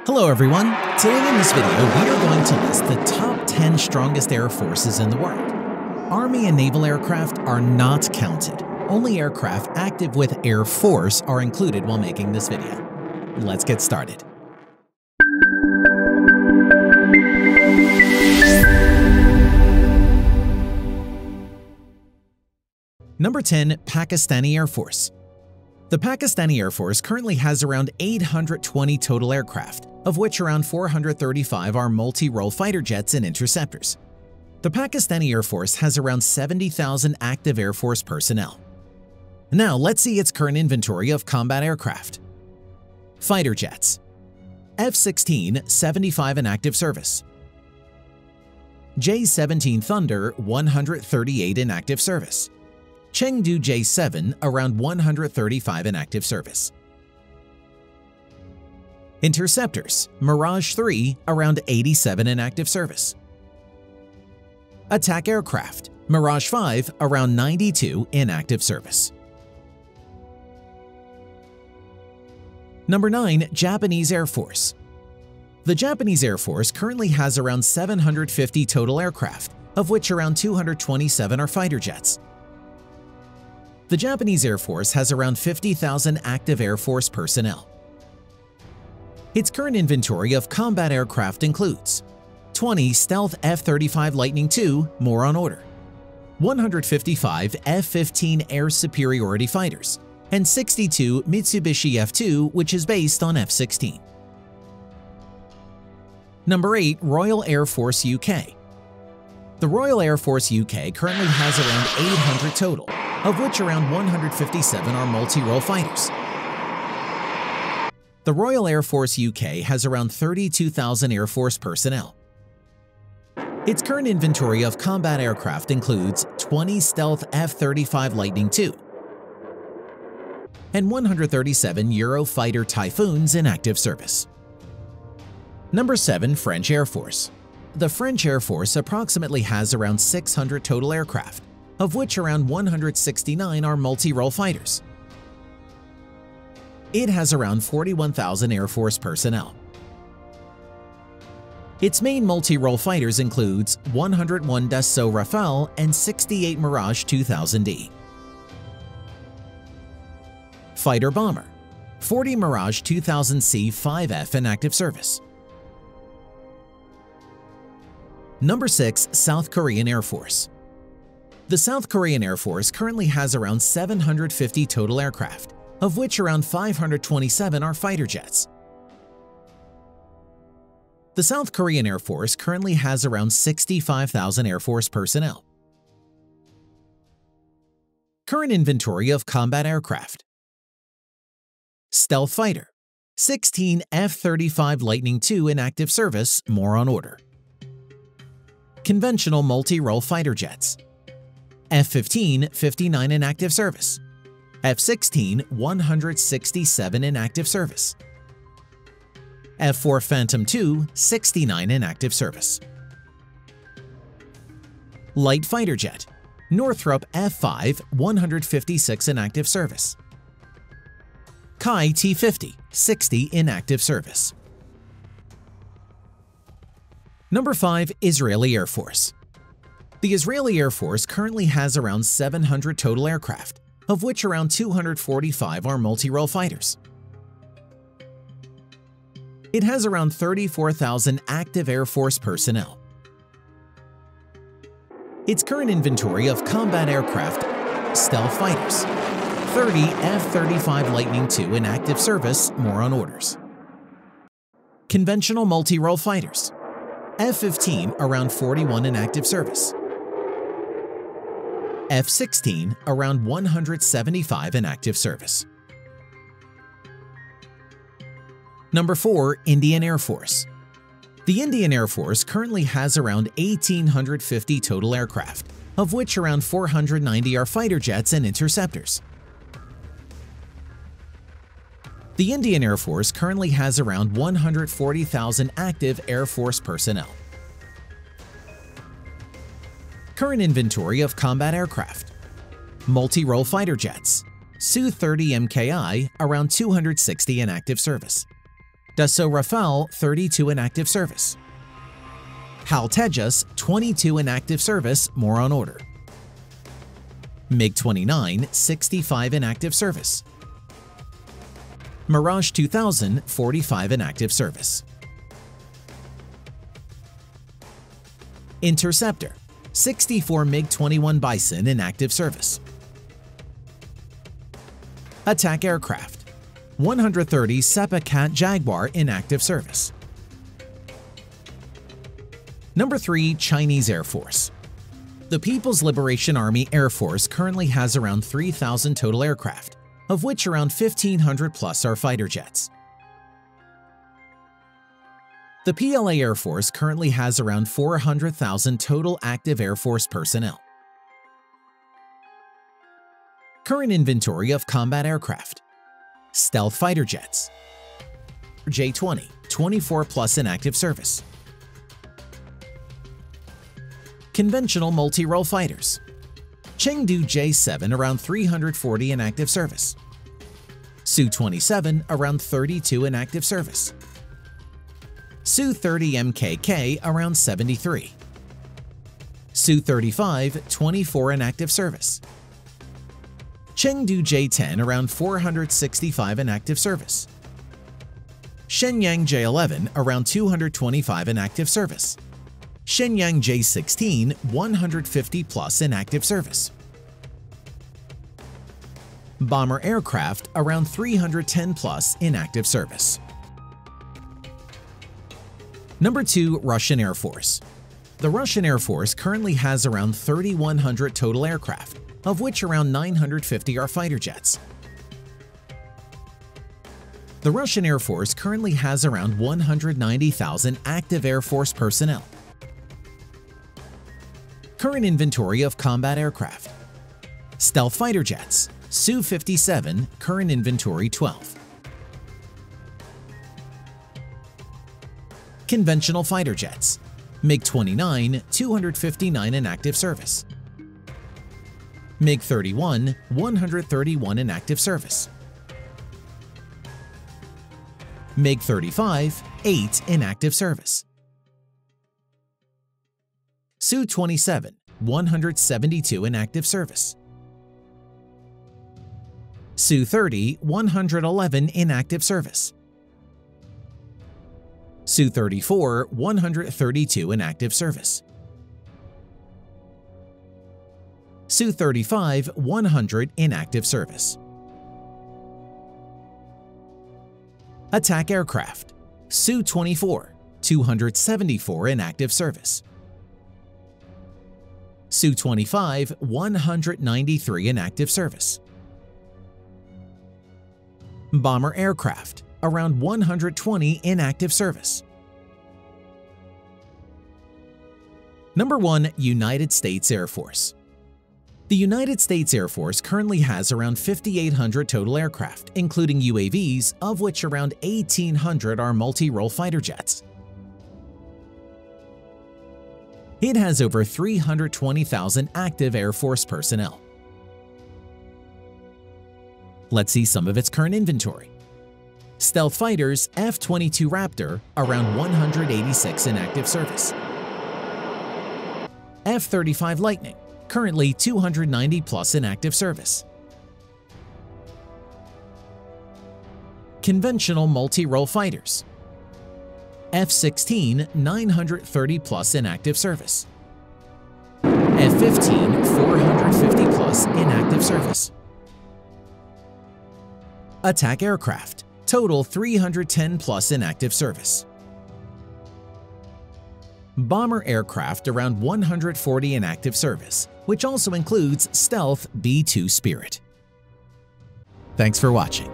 Hello everyone! Today in this video we are going to list the top 10 strongest air forces in the world. Army and naval aircraft are not counted. Only aircraft active with Air Force are included while making this video. Let's get started. Number 10. Pakistani Air Force. The Pakistani Air Force currently has around 820 total aircraft, of which around 435 are multi-role fighter jets and interceptors. The Pakistani Air Force has around 70,000 active Air Force personnel. Now let's see its current inventory of combat aircraft. Fighter jets. F16 75 in active service. J-17 Thunder 138 in active service. Chengdu J-7 around 135 in active service. Interceptors. Mirage 3 around 87 in active service. Attack aircraft. Mirage 5 around 92 in active service. Number 9. Japanese Air Force. The Japanese Air Force currently has around 750 total aircraft, of which around 227 are fighter jets. The Japanese Air Force has around 50,000 active Air Force personnel. Its current inventory of combat aircraft includes 20 stealth F35 Lightning II, more on order, 155 F15 air superiority fighters, and 62 Mitsubishi F2, which is based on F16. Number 8. Royal Air Force UK. The Royal Air Force UK currently has around 800 total, of which around 157 are multi-role fighters. The Royal Air Force UK has around 32,000 Air Force personnel. Its current inventory of combat aircraft includes 20 stealth F-35 Lightning II and 137 Eurofighter Typhoons in active service. Number 7. French Air Force. The French Air Force approximately has around 600 total aircraft, of which around 169 are multi-role fighters. It has around 41,000 Air Force personnel. Its main multi-role fighters includes 101 Dassault Rafale and 68 Mirage 2000D. Fighter bomber. 40 Mirage 2000C 5F in active service. Number 6. South Korean Air Force. The South Korean Air Force currently has around 750 total aircraft, of which around 527 are fighter jets. The South Korean Air Force currently has around 65,000 Air Force personnel. Current inventory of combat aircraft. Stealth fighter. 16 F-35 Lightning II in active service, more on order. Conventional multi-role fighter jets. F15 59 in active service. F16 167 in active service. F4 Phantom II 69 in active service. Light fighter jet. Northrop F5 156 in active service. Kai T 60 in active service. Number 5. Israeli Air Force. The Israeli Air Force currently has around 700 total aircraft, of which around 245 are multi-role fighters. It has around 34,000 active Air Force personnel. Its current inventory of combat aircraft. Stealth fighters. 30 F-35 Lightning II in active service, more on orders. Conventional multi-role fighters. F-15 around 41 in active service. F-16 around 175 in active service. Number 4. Indian Air Force. The Indian Air Force currently has around 1,850 total aircraft, of which around 490 are fighter jets and interceptors. The Indian Air Force currently has around 140,000 active Air Force personnel. Current inventory of combat aircraft. Multi-role fighter jets. Su-30 MKI around 260 in active service. Dassault Rafale 32 in active service. HAL Tejas 22 in active service, more on order. MiG-29 65 in active service. Mirage 2000 45 in active service. Interceptor 64 MiG-21 Bison in active service. Attack aircraft 130 Cat Jaguar in active service. Number 3. Chinese Air Force. The People's Liberation Army Air Force currently has around 3,000 total aircraft, of which around 1,500 plus are fighter jets. The PLA Air Force currently has around 400,000 total active Air Force personnel. Current inventory of combat aircraft. Stealth fighter jets. J-20, 24 plus in active service. Conventional multi-role fighters. Chengdu J-7 around 340 in active service. Su-27 around 32 in active service. Su-30 MKK around 73. Su-35 24 in active service. Chengdu J-10 around 465 in active service. Shenyang J-11 around 225 in active service. Shenyang J-16 150 plus in active service. Bomber aircraft around 310 plus in active service. Number 2. Russian Air Force. The Russian Air Force currently has around 3,100 total aircraft, of which around 950 are fighter jets. The Russian Air Force currently has around 190,000 active Air Force personnel. Current inventory of combat aircraft. Stealth fighter jets. Su-57, current inventory 12. Conventional fighter jets. MiG-29, 259 in active service. MiG-31, 131 in active service. MiG-35, 8 in active service. Su-27, 172 in active service. Su-30, 111 in active service. Su-34, 132 in active service. Su-35, 100 in active service. Attack aircraft. Su-24, 274 in active service. Su-25, 193 in active service. Bomber aircraft, around 120 in active service. Number 1. United States Air Force. The United States Air Force currently has around 5,800 total aircraft, including UAVs, of which around 1,800 are multi-role fighter jets. It has over 320,000 active Air Force personnel. Let's see some of its current inventory. Stealth fighters F-22 Raptor, around 186 in active service. F-35 Lightning, currently 290 plus in active service. Conventional multi-role fighters. F-16 930 plus in active service. F-15 450 plus in active service. Attack aircraft, total 310 plus in active service. Bomber aircraft around 140 in active service, which also includes stealth B-2 Spirit. Thanks for watching.